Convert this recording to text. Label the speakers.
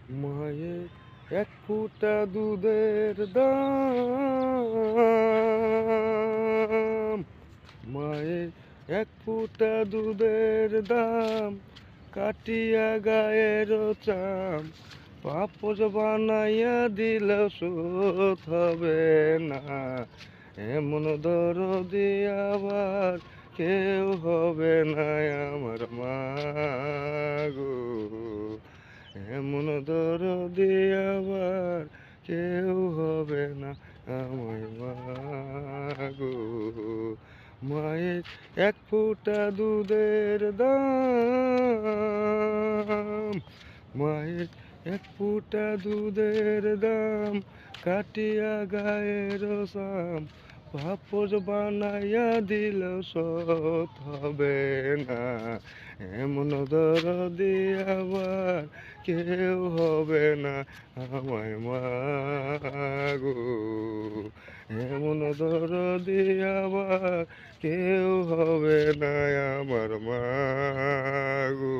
Speaker 1: মায়ের এক ফুটা দুধের দাম, মায়ের এক ফুটা দুধের দাম, কাটিয়া গায়ের চাম, পাপড় বানাইয়া দিলে শোধ হবে না। এমন দরদি আবার কেউ হবে না আমার মা গো। এমন দরদি আবার কেউ হবে না আমার মা গো। মায়ের এক ফোঁটা দুধের দাম, মায়ের এক ফোঁটা দুধের দাম, কাটিয়া গায়ের সাম, পাপড় বানাইয়া দিল শোধ হবে না। এমন দরদি আবার কেউ হবে না আমায় মা গো। এমন দরদি আবার কেউ হবে না আমার মা গো।